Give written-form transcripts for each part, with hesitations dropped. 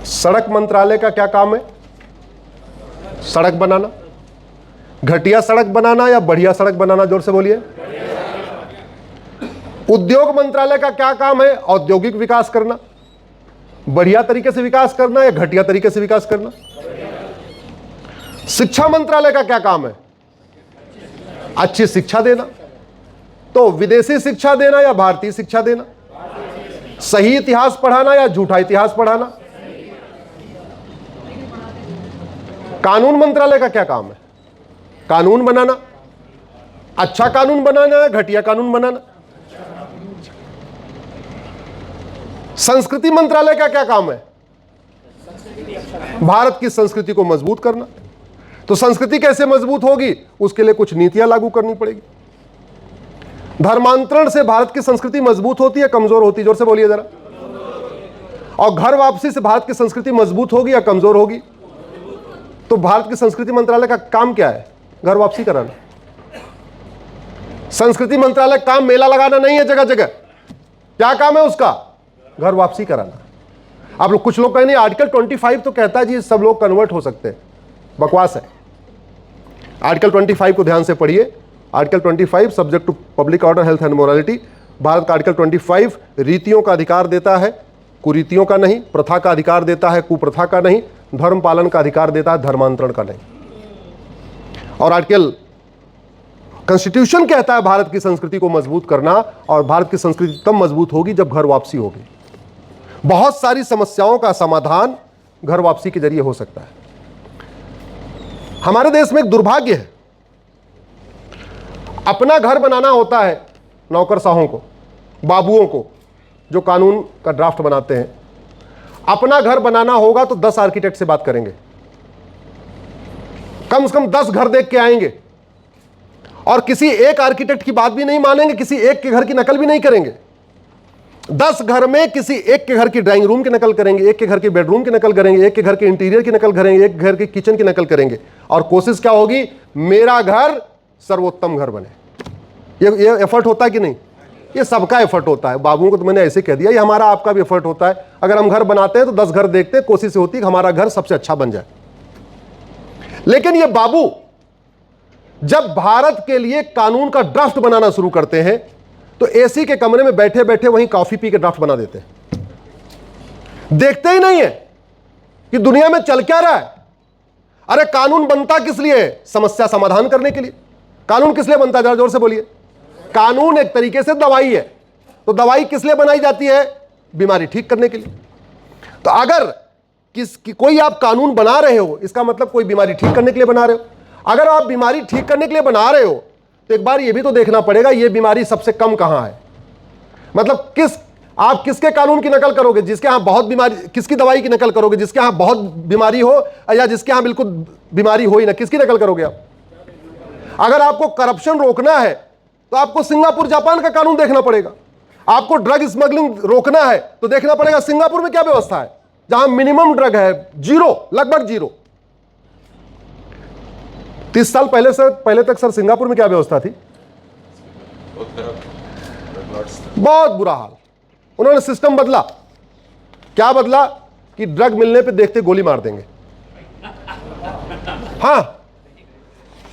सड़क मंत्रालय का क्या काम है? सड़क बनाना। घटिया सड़क बनाना या बढ़िया सड़क बनाना? जोर से बोलिए। उद्योग मंत्रालय का क्या काम है? औद्योगिक विकास करना। बढ़िया तरीके से विकास करना या घटिया तरीके से विकास करना? शिक्षा मंत्रालय का क्या काम है? अच्छी शिक्षा देना। तो विदेशी शिक्षा देना या भारतीय शिक्षा देना? सही इतिहास पढ़ाना या झूठा इतिहास पढ़ाना? कानून मंत्रालय का क्या काम है? कानून बनाना। अच्छा कानून बनाना या घटिया कानून बनाना? संस्कृति मंत्रालय का क्या काम है? भारत की संस्कृति को मजबूत करना। तो संस्कृति कैसे मजबूत होगी? उसके लिए कुछ नीतियां लागू करनी पड़ेगी। धर्मांतरण से भारत की संस्कृति मजबूत होती है कमजोर होती? जोर से बोलिए जरा। और घर वापसी से भारत की संस्कृति मजबूत होगी या कमजोर होगी? तो भारत की संस्कृति मंत्रालय का काम क्या है? घर वापसी कराना। संस्कृति मंत्रालय काम मेला लगाना नहीं है जगह जगह। क्या काम है उसका? घर वापसी कराना। आप लोग कुछ लोग कहेंगे आर्टिकल 25 तो कहता है जी सब लोग कन्वर्ट हो सकते हैं। बकवास है। आर्टिकल 25 को ध्यान से पढ़िए। Article 25 subject to public order, health and morality. Bharat का आर्टिकल 25 रीतियों का अधिकार देता है, कुरीतियों का नहीं। प्रथा का अधिकार देता है, कुप्रथा का नहीं। धर्म पालन का अधिकार देता है, धर्मांतरण का नहीं। और आर्टिकल कॉन्स्टिट्यूशन कहता है भारत की संस्कृति को मजबूत करना, और भारत की संस्कृति तब मजबूत होगी जब घर वापसी होगी। बहुत सारी समस्याओं का समाधान घर वापसी के जरिए हो सकता है। हमारे देश में एक दुर्भाग्य है, अपना घर बनाना होता है नौकरशाहों को, बाबुओं को, जो कानून का ड्राफ्ट बनाते हैं। अपना घर बनाना होगा तो 10 आर्किटेक्ट से बात करेंगे, कम से कम 10 घर देख के आएंगे, और किसी एक आर्किटेक्ट की बात भी नहीं मानेंगे, किसी एक के घर की नकल भी नहीं करेंगे। 10 घर में किसी एक के घर की ड्राइंग रूम की नकल करेंगे, एक के घर की बेडरूम की नकल करेंगे, एक के घर के इंटीरियर की नकल करेंगे, एक घर के किचन की नकल करेंगे, और कोशिश क्या होगी? मेरा घर सर्वोत्तम घर बने। ये एफर्ट होता है कि नहीं? ये सबका एफर्ट होता है। बाबुओं को तो मैंने ऐसे कह दिया, ये हमारा आपका भी एफर्ट होता है। अगर हम घर बनाते हैं तो 10 घर देखते हैं, कोशिश होती है कि हमारा घर सबसे अच्छा बन जाए। लेकिन ये बाबू जब भारत के लिए कानून का ड्राफ्ट बनाना शुरू करते हैं तो एसी के कमरे में बैठे बैठे वहीं कॉफी पी के ड्राफ्ट बना देते हैं। देखते ही नहीं है कि दुनिया में चल क्या रहा है। अरे कानून बनता किस लिए? समस्या समाधान करने के लिए। कानून किस लिए बनता है? जरा जोर से बोलिए। कानून एक तरीके से दवाई है। तो दवाई किस लिए बनाई जाती है? बीमारी ठीक करने के लिए। तो अगर कोई आप कानून बना रहे हो, इसका मतलब कोई बीमारी ठीक करने के लिए बना रहे हो। अगर आप बीमारी ठीक करने के लिए बना रहे हो तो एक बार यह भी तो देखना पड़ेगा ये बीमारी सबसे कम कहां है। मतलब आप किसके कानून की नकल करोगे? जिसके यहां बहुत बीमारी, किसकी दवाई की नकल करोगे? जिसके यहां बहुत बीमारी हो या जिसके यहां बिल्कुल बीमारी हो ही ना, किसकी नकल करोगे आप? अगर आपको करप्शन रोकना है तो आपको सिंगापुर जापान का कानून देखना पड़ेगा। आपको ड्रग स्मगलिंग रोकना है तो देखना पड़ेगा सिंगापुर में क्या व्यवस्था है, जहां मिनिमम ड्रग है जीरो, लगभग जीरो। 30 साल पहले तक सर सिंगापुर में क्या व्यवस्था थी? बहुत बुरा हाल। उन्होंने सिस्टम बदला। क्या बदला? कि ड्रग मिलने पे देखते गोली मार देंगे। हां,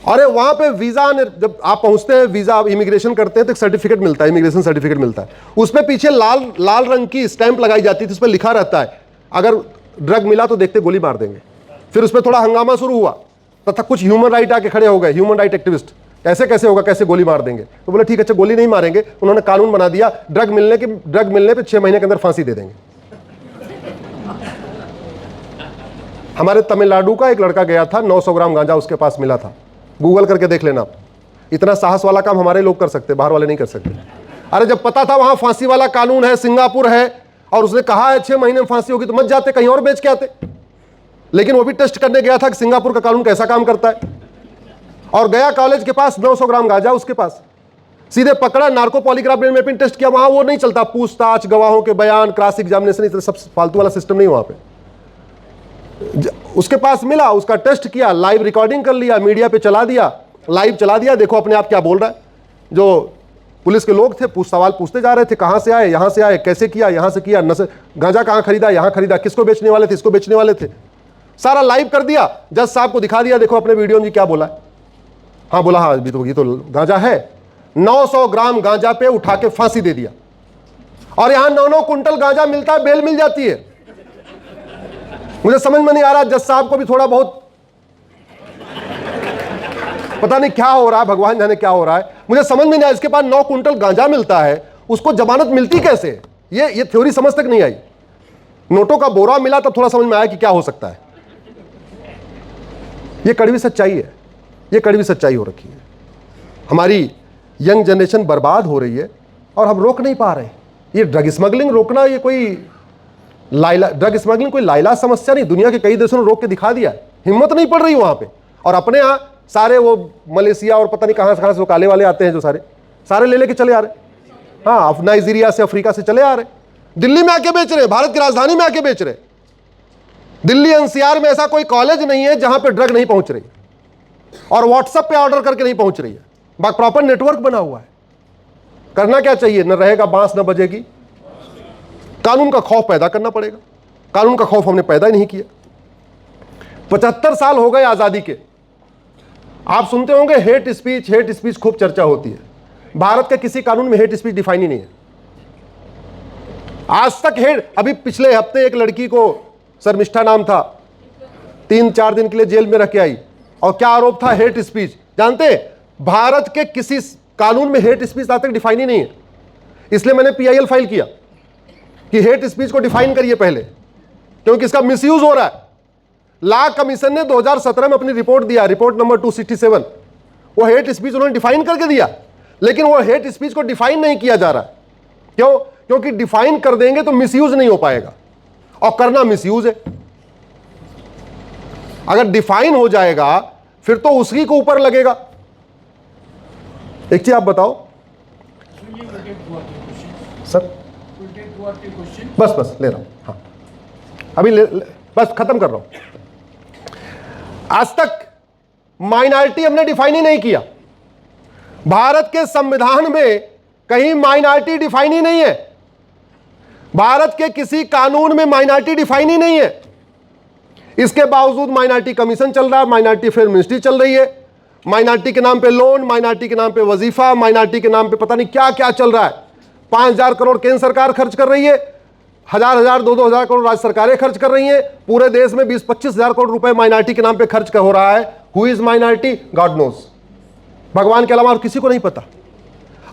अरे वहां पे वीजा, जब आप पहुंचते हैं, वीजा इमिग्रेशन करते हैं तो एक सर्टिफिकेट मिलता है, इमिग्रेशन सर्टिफिकेट मिलता है। उसमें पीछे लाल रंग की स्टैंप लगाई जाती थी, उस पर लिखा रहता है अगर ड्रग मिला तो देखते गोली मार देंगे। फिर उसमें थोड़ा हंगामा शुरू हुआ तथा कुछ ह्यूमन राइट आके खड़े हो गए, ह्यूमन राइट एक्टिविस्ट, ऐसे कैसे होगा, कैसे गोली मार देंगे? तो बोले ठीक है, अच्छा गोली नहीं मारेंगे। उन्होंने कानून बना दिया, ड्रग मिलने पे 6 महीने के अंदर फांसी दे देंगे। हमारे तमिलनाडु का एक लड़का गया था, 900 ग्राम गांजा उसके पास मिला था। गूगल करके देख लेना। इतना साहस वाला काम हमारे लोग कर सकते, बाहर वाले नहीं कर सकते। अरे जब पता था वहां फांसी वाला कानून है, सिंगापुर है, और उसने कहा है 6 महीने में फांसी होगी, तो मत जाते, कहीं और बेच के आते। लेकिन वो भी टेस्ट करने गया था कि सिंगापुर का कानून कैसा काम करता है, और गया कॉलेज के पास, 900 ग्राम गांजा उसके पास, सीधे पकड़ा, narco polygraph brain mapping test किया। वहां वो नहीं चलता, पूछताछ, गवाहों के बयान, क्रॉस एग्जामिनेशन, इस सब फालतू वाला सिस्टम नहीं वहां पे। उसके पास मिला, उसका टेस्ट किया, लाइव रिकॉर्डिंग कर लिया, मीडिया पे चला दिया, लाइव चला दिया, देखो अपने आप क्या बोल रहा है। जो पुलिस के लोग थे, सवाल पूछते जा रहे थे, कहां से आए, यहां से आए, कैसे किया, यहां से किया, गांजा कहां खरीदा, यहां खरीदा, किसको बेचने वाले थे, इसको बेचने वाले थे, सारा लाइव कर दिया। जज साहब को दिखा दिया, देखो अपने वीडियो में क्या बोला है। हाँ बोला, हाँ अभी तो ये तो गांजा है। 900 ग्राम गांजा पे उठा के फांसी दे दिया। और यहां 9-9 कुंटल गांजा मिलता है, बेल मिल जाती है। मुझे समझ में नहीं आ रहा, जज साहब को भी थोड़ा बहुत पता नहीं क्या हो रहा है, भगवान जाने क्या हो रहा है, मुझे समझ में नहीं आया। इसके पास 9 कुंटल गांजा मिलता है, उसको जमानत मिलती कैसे? ये थ्योरी समझ तक नहीं आई। नोटों का बोरा मिला तब थोड़ा समझ में आया कि क्या हो सकता है। ये कड़वी सच्चाई है, ये कड़वी सच्चाई हो रखी है। हमारी यंग जनरेशन बर्बाद हो रही है और हम रोक नहीं पा रहे। ये ड्रग स्मगलिंग रोकना, ये कोई ड्रग स्मगलिंग कोई लाइलाज समस्या नहीं, दुनिया के कई देशों ने रोक के दिखा दिया। हिम्मत नहीं पड़ रही वहां पे। और अपने यहां सारे वो मलेशिया और पता नहीं कहां से वो काले वाले आते हैं जो सारे ले लेके चले आ रहे। हाँ, नाइजीरिया से, अफ्रीका से चले आ रहे, दिल्ली में आके बेच रहे, भारत की राजधानी में आके बेच रहे। दिल्ली एनसीआर में ऐसा कोई कॉलेज नहीं है जहां पे ड्रग नहीं पहुंच रही और व्हाट्सएप पे ऑर्डर करके नहीं पहुंच रही है। प्रॉपर नेटवर्क बना हुआ है। करना क्या चाहिए? न रहेगा बांस न बजेगी। कानून का खौफ पैदा करना पड़ेगा। कानून का खौफ हमने पैदा ही नहीं किया। 75 साल हो गए आजादी के। आप सुनते होंगे हेट स्पीच खूब चर्चा होती है। भारत के किसी कानून में हेट स्पीच डिफाइन ही नहीं है आज तक। अभी पिछले हफ्ते एक लड़की को, शर्मिष्ठा नाम था, 3-4 दिन के लिए जेल में रख के आई और क्या आरोप था? Hate speech. जानते हैं, भारत के किसी कानून में हेट स्पीच आज तक डिफाइन ही नहीं है। इसलिए मैंने PIL फाइल किया कि हेट स्पीच को डिफाइन करिए पहले, क्योंकि इसका मिसयूज हो रहा है। लॉ कमीशन ने 2017 में अपनी रिपोर्ट दिया, रिपोर्ट नंबर 267। वो हेट स्पीच उन्होंने डिफाइन करके दिया, लेकिन वो हेट स्पीच को डिफाइन नहीं किया जा रहा। क्यों? क्योंकि डिफाइन कर देंगे तो मिसयूज नहीं हो पाएगा, और करना मिसयूज है। अगर डिफाइन हो जाएगा फिर तो उसी को ऊपर लगेगा। एक चीज आप बताओ सर, बस ले रहा हूं। हाँ, अभी बस खत्म कर रहा हूं। आज तक माइनॉरिटी हमने डिफाइन ही नहीं किया। भारत के संविधान में कहीं माइनॉरिटी डिफाइन ही नहीं है। भारत के किसी कानून में माइनॉरिटी डिफाइन ही नहीं है। इसके बावजूद माइनॉरिटी कमीशन चल रहा है, माइनॉरिटी अफेयर मिनिस्ट्री चल रही है, माइनॉरिटी के नाम पे लोन, माइनॉरिटी के नाम पे वजीफा, माइनॉरिटी के नाम पे पता नहीं क्या क्या चल रहा है। 5,000 करोड़ केंद्र सरकार खर्च कर रही है, 1,000, 2,000 करोड़ राज्य सरकारें खर्च कर रही हैं। पूरे देश में 20-25,000 करोड़ रुपए माइनॉरिटी के नाम पे खर्च हो रहा है। Who is minority? God knows. भगवान के अलावा और किसी को नहीं पता।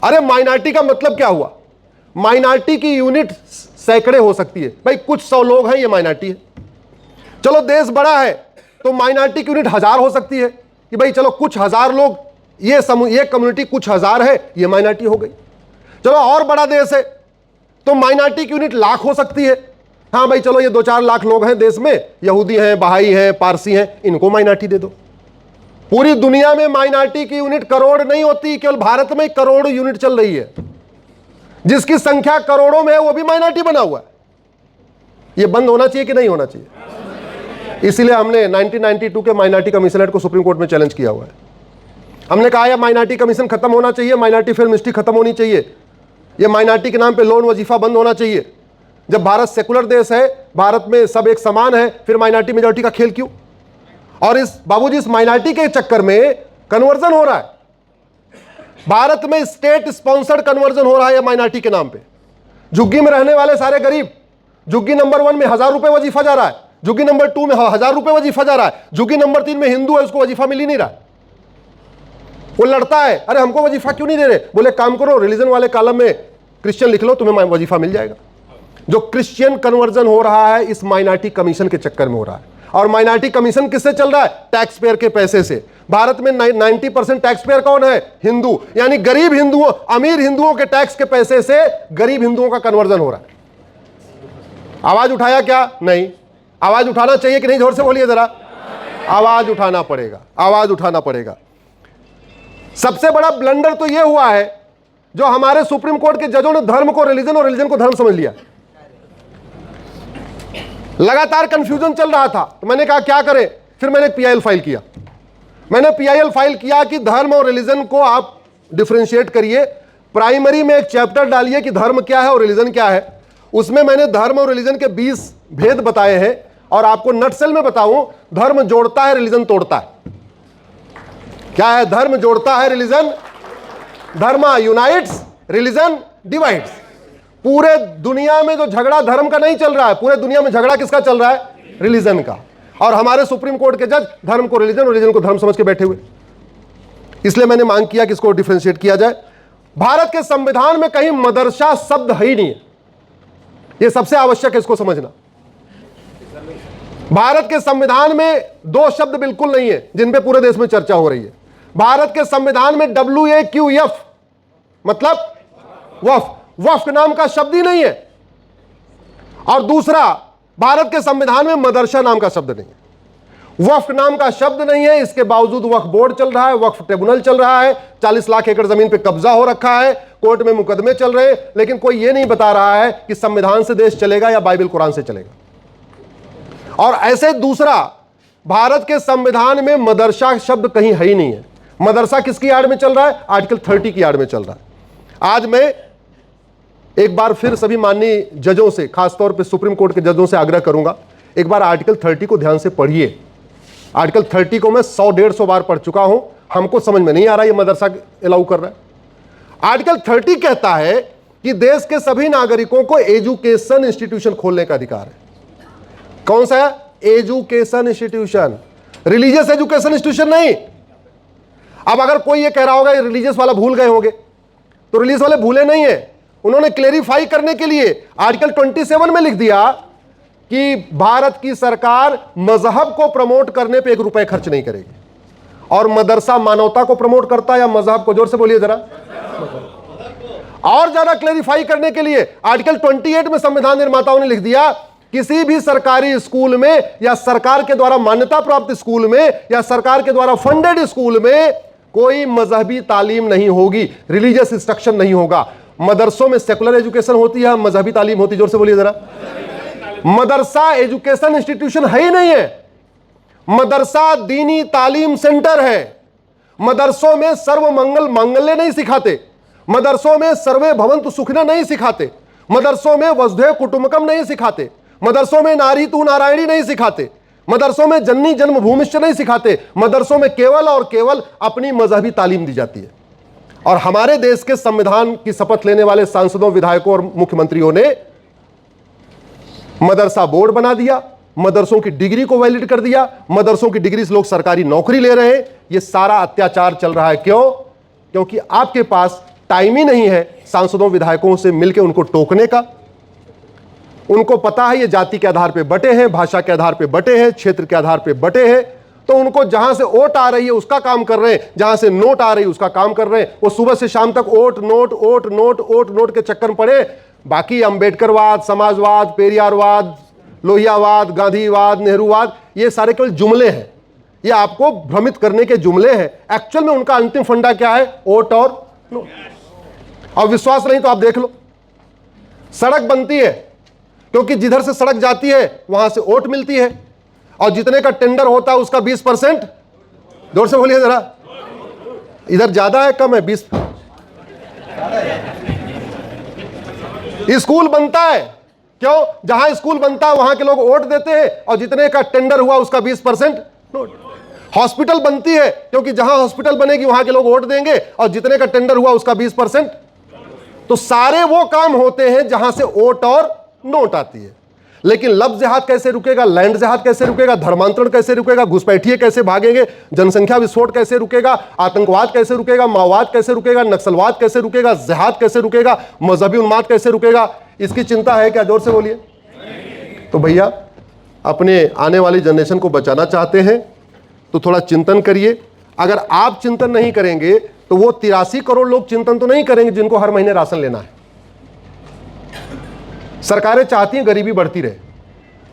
अरे माइनॉरिटी का मतलब क्या हुआ? माइनॉरिटी की यूनिट सैकड़े हो सकती है भाई, कुछ 100 लोग हैं, ये माइनॉरिटी है। चलो देश बड़ा है तो माइनॉरिटी की यूनिट 1000 हो सकती है कि भाई चलो कुछ 1000 लोग, ये कम्युनिटी कुछ 1000 है, ये माइनॉरिटी हो गई। चलो और बड़ा देश है तो माइनॉरिटी की यूनिट लाख हो सकती है। हाँ भाई चलो ये 2-4 लाख लोग हैं देश में, यहूदी हैं, बहाई हैं, पारसी हैं, इनको माइनॉरिटी दे दो। पूरी दुनिया में माइनॉरिटी की यूनिट करोड़ नहीं होती, केवल भारत में करोड़ यूनिट चल रही है। जिसकी संख्या करोड़ों में है वो भी माइनॉरिटी बना हुआ है। ये बंद होना चाहिए कि नहीं होना चाहिए? इसलिए हमने 1992 के माइनॉरिटी कमीशन एक्ट को सुप्रीम कोर्ट में चैलेंज किया हुआ है। हमने कहा यह माइनॉरिटी कमीशन खत्म होना चाहिए, माइनॉरिटी अफेयर मिनिस्ट्री खत्म होनी चाहिए, यह माइनॉरिटी के नाम पे लोन वजीफा बंद होना चाहिए। जब भारत सेकुलर देश है, भारत में सब एक समान है, फिर माइनॉरिटी मेजॉरिटी का खेल क्यों? और इस बाबूजी इस माइनॉरिटी के चक्कर में कन्वर्जन हो रहा है। भारत में स्टेट स्पॉन्सर्ड कन्वर्जन हो रहा है माइनॉरिटी के नाम पे। झुग्गी में रहने वाले सारे गरीब, झुग्गी नंबर 1 में 1000 रुपए वजीफा जा रहा है, झुग्गी नंबर 2 में 1000 रुपए वजीफा जा रहा है, झुग्गी नंबर 3 में हिंदू है, उसको वजीफा मिल ही नहीं रहा। वो लड़ता है, अरे हमको वजीफा क्यों नहीं दे रहे? बोले काम करो, रिलीजन वाले कॉलम में क्रिश्चियन लिख लो, तुम्हें वजीफा मिल जाएगा। जो क्रिश्चियन कन्वर्जन हो रहा है इस माइनॉरिटी कमीशन के चक्कर में हो रहा है। और माइनॉरिटी कमीशन किससे चल रहा है? टैक्स पेयर के पैसे से। भारत में 90% टैक्स पेयर कौन है? हिंदू। यानी गरीब हिंदुओं, अमीर हिंदुओं के टैक्स के पैसे से गरीब हिंदुओं का कन्वर्जन हो रहा है। आवाज उठाया क्या? नहीं। आवाज उठाना चाहिए कि नहीं? जोर से बोलिए जरा। आवाज उठाना पड़ेगा, आवाज उठाना पड़ेगा। सबसे बड़ा ब्लंडर तो यह हुआ है जो हमारे सुप्रीम कोर्ट के जजों ने धर्म को रिलीजन और रिलीजन को धर्म समझ लिया। लगातार कंफ्यूजन चल रहा था तो मैंने कहा क्या करें, फिर मैंने PIL फाइल किया। मैंने PIL फाइल किया कि धर्म और रिलीजन को आप डिफरेंशिएट करिए। प्राइमरी में एक चैप्टर डालिए कि धर्म क्या है और रिलीजन क्या है। उसमें मैंने धर्म और रिलीजन के 20 भेद बताए हैं और आपको नटसेल में बताऊं, धर्म जोड़ता है, रिलीजन तोड़ता है। क्या है? धर्म जोड़ता है, रिलीजन, धर्म यूनाइट्स, रिलीजन डिवाइड्स। पूरे दुनिया में जो झगड़ा धर्म का नहीं चल रहा है, पूरे दुनिया में झगड़ा किसका चल रहा है? रिलीजन का। और हमारे सुप्रीम कोर्ट के जज धर्म को रिलीजन और रिलीजन को धर्म समझ के बैठे हुए। इसलिए मैंने मांग किया कि इसको डिफरेंशिएट किया जाए। भारत के संविधान में कहीं मदरसा शब्द है ही नहीं है, यह सबसे आवश्यक है इसको समझना। भारत के संविधान में 2 शब्द बिल्कुल नहीं है जिन पे पूरे देश में चर्चा हो रही है। भारत के संविधान में WAQF मतलब वफ, वफ नाम का शब्द ही नहीं है। और दूसरा, भारत के संविधान में मदरसा नाम का शब्द नहीं है, वक्फ नाम का शब्द नहीं है। इसके बावजूद वक्फ बोर्ड चल रहा है, वक्फ ट्रिब्यूनल चल रहा है, 40 लाख एकड़ जमीन पे कब्जा हो रखा है, कोर्ट में मुकदमे चल रहे हैं, लेकिन कोई यह नहीं बता रहा है कि संविधान से देश चलेगा या बाइबल कुरान से चलेगा। और ऐसे दूसरा, भारत के संविधान में मदरसा शब्द कहीं है ही नहीं है। मदरसा किसकी आड़ में चल रहा है? आर्टिकल 30 की आड़ में चल रहा है। आज मैं एक बार फिर सभी माननीय जजों से, खासतौर पर सुप्रीम कोर्ट के जजों से आग्रह करूंगा, एक बार आर्टिकल 30 को ध्यान से पढ़िए। आर्टिकल 30 को मैं 100-150 बार पढ़ चुका हूं, हमको समझ में नहीं आ रहा ये मदरसा अलाउ कर रहा है। आर्टिकल 30 कहता है कि देश के सभी नागरिकों को एजुकेशन इंस्टीट्यूशन खोलने का अधिकार है। कौन सा है? Education institution, religious education institution नहीं। अब अगर कोई ये कह रहा होगा रिलीजियस वाला भूल गए होंगे, तो रिलीजियस वाले भूले नहीं है। उन्होंने क्लेरिफाई करने के लिए आर्टिकल 27 में लिख दिया कि भारत की सरकार मजहब को प्रमोट करने पे 1 रुपए खर्च नहीं करेगी। और मदरसा मानवता को प्रमोट करता है या मजहब को? जोर से बोलिए जरा। और ज्यादा क्लेरिफाई करने के लिए आर्टिकल 28 में संविधान निर्माताओं ने लिख दिया, किसी भी सरकारी स्कूल में या सरकार के द्वारा मान्यता प्राप्त स्कूल में या सरकार के द्वारा फंडेड स्कूल में कोई मजहबी तालीम नहीं होगी, रिलीजियस इंस्ट्रक्शन नहीं होगा। मदरसों में सेकुलर एजुकेशन होती है, मजहबी तालीम होती है। जोर से बोलिए जरा। मदरसा एजुकेशन इंस्टीट्यूशन है ही नहीं है, मदरसा दीनी तालीम सेंटर है। मदरसों में सर्व मंगल मांगल्य नहीं सिखाते, मदरसों में सर्वे भवन्तु सुखिनः नहीं सिखाते, मदरसों में वसुधैव कुटुंबकम नहीं सिखाते, मदरसों में नारी तू नारायणी नहीं सिखाते, मदरसों में जननी जन्मभूमिश्च नहीं सिखाते। मदरसों में केवल और केवल अपनी मजहबी तालीम दी जाती है। और हमारे देश के संविधान की शपथ लेने वाले सांसदों, विधायकों और मुख्यमंत्रियों ने मदरसा बोर्ड बना दिया, मदरसों की डिग्री को वैलिड कर दिया, मदरसों की डिग्री से लोग सरकारी नौकरी ले रहे हैं। यह सारा अत्याचार चल रहा है। क्यों? क्योंकि आपके पास टाइम ही नहीं है सांसदों विधायकों से मिलकर उनको टोकने का। उनको पता है ये जाति के आधार पर बटे हैं, भाषा के आधार पर बटे हैं, क्षेत्र के आधार पर बटे हैं, तो उनको जहां से वोट आ रही है उसका काम कर रहे हैं, जहां से नोट आ रही है उसका काम कर रहे हैं। वो सुबह से शाम तक vote note vote note vote note के चक्कर में पड़े। बाकी अंबेडकरवाद, समाजवाद, पेरियारवाद, लोहियावाद, गांधीवाद, नेहरूवाद, ये सारे केवल जुमले हैं, ये आपको भ्रमित करने के जुमले हैं। एक्चुअल में उनका अंतिम फंडा क्या है? वोट और नोट। और विश्वास नहीं तो आप देख लो, सड़क बनती है क्योंकि जिधर से सड़क जाती है वहां से वोट मिलती है, और जितने का टेंडर होता है उसका 20%, जोर से बोलिए जरा, इधर ज्यादा है कम है? 20। स्कूल बनता है क्यों? जहां स्कूल बनता है वहां के लोग वोट देते हैं, और जितने का टेंडर हुआ उसका 20% नोट। हॉस्पिटल बनती है क्योंकि जहां हॉस्पिटल बनेगी वहां के लोग वोट देंगे, और जितने का टेंडर हुआ उसका 20%। तो सारे वो काम होते हैं जहां से वोट और नोट आती है। लेकिन लफ्ज जिहाद कैसे रुकेगा? लैंड जिहाद कैसे रुकेगा? धर्मांतरण कैसे रुकेगा? घुसपैठिए कैसे भागेंगे? जनसंख्या विस्फोट कैसे रुकेगा? आतंकवाद कैसे रुकेगा? माओवाद कैसे रुकेगा? नक्सलवाद कैसे रुकेगा? जिहाद कैसे रुकेगा? मजहबी उन्माद कैसे रुकेगा? इसकी चिंता है क्या? जोर से बोलिए। तो भैया, अपने आने वाली जनरेशन को बचाना चाहते हैं तो थोड़ा चिंतन करिए। अगर आप चिंतन नहीं करेंगे तो वो 83 करोड़ लोग चिंतन तो नहीं करेंगे जिनको हर महीने राशन लेना है। सरकारें चाहती हैं गरीबी बढ़ती रहे,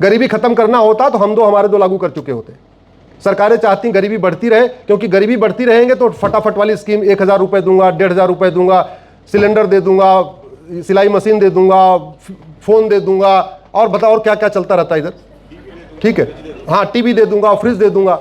गरीबी खत्म करना होता तो हम दो हमारे दो लागू कर चुके होते। सरकारें चाहती हैं गरीबी बढ़ती रहे, क्योंकि गरीबी बढ़ती रहेंगे तो फटाफट वाली स्कीम 1000 रुपए दूंगा, 1500 रुपए दूंगा, सिलेंडर दे दूंगा, सिलाई मशीन दे दूंगा, फोन दे दूंगा, और बताओ और क्या क्या चलता रहता है इधर। ठीक है, हाँ, टीवी दे दूंगा, फ्रिज दे दूंगा।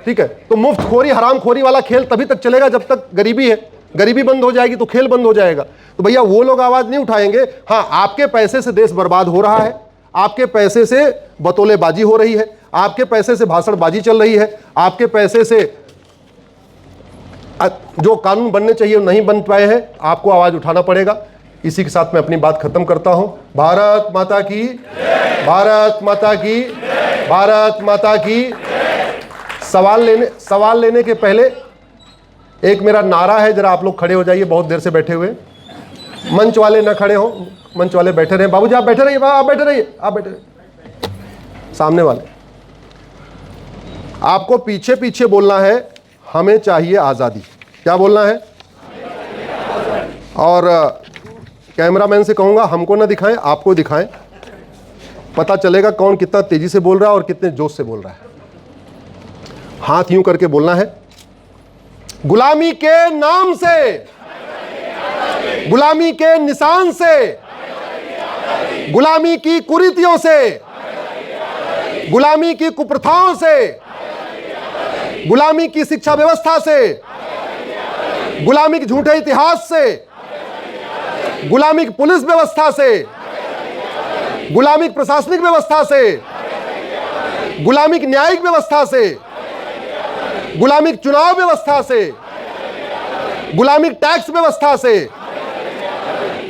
ठीक है, तो मुफ्तखोरी हरामखोरी वाला खेल तभी तक चलेगा जब तक गरीबी है। गरीबी बंद हो जाएगी तो खेल बंद हो जाएगा। तो भैया वो लोग आवाज नहीं उठाएंगे। हाँ, आपके पैसे से देश बर्बाद हो रहा है, आपके पैसे से बतौलेबाजी हो रही है, आपके पैसे से भाषणबाजी चल रही है, आपके पैसे से जो कानून बनने चाहिए वो नहीं बन पाए हैं, आपको आवाज उठाना पड़ेगा। इसी के साथ मैं अपनी बात खत्म करता हूं। भारत माता की, भारत माता की, भारत माता की। सवाल लेने के पहले एक मेरा नारा है, जरा आप लोग खड़े हो जाइए, बहुत देर से बैठे हुए। मंच वाले ना खड़े हो, मंच वाले बैठे रहे। बाबूजी आप बैठे रहिए, आप बैठे रहिए, आप बैठे रहिए। सामने वाले आपको पीछे पीछे बोलना है, हमें चाहिए आजादी। क्या बोलना है? और कैमरामैन से कहूंगा हमको ना दिखाएं, आपको दिखाएं, पता चलेगा कौन कितना तेजी से बोल रहा है और कितने जोश से बोल रहा है। हाथ यूं करके बोलना है, गुलामी के नाम से, गुलामी के निशान से, गुलामी की कुरीतियों से, गुलामी की कुप्रथाओं से, गुलामी की शिक्षा व्यवस्था से, गुलामी के झूठे इतिहास से, गुलामी की पुलिस व्यवस्था से, गुलामी की प्रशासनिक व्यवस्था से, गुलामी की न्यायिक व्यवस्था से, गुलामी की चुनाव व्यवस्था से, गुलामी की टैक्स व्यवस्था से,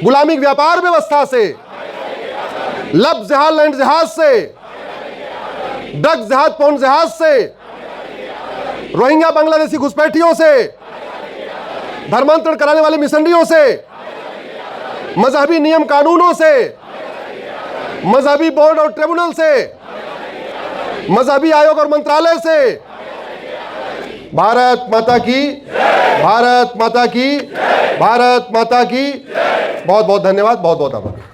गुलामी की व्यापार व्यवस्था से, लब जहाज लैंड जहाज से, ड्रग जहाज पौंड जहाज से, रोहिंग्या बांग्लादेशी घुसपैठियों से, धर्मांतरण कराने वाले मिशनरियों से, मजहबी नियम कानूनों से, मजहबी बोर्ड और ट्रिब्यूनल से, मजहबी आयोग और मंत्रालय से। भारत माता की, भारत माता की, भारत माता की। बहुत बहुत धन्यवाद, बहुत बहुत आभार।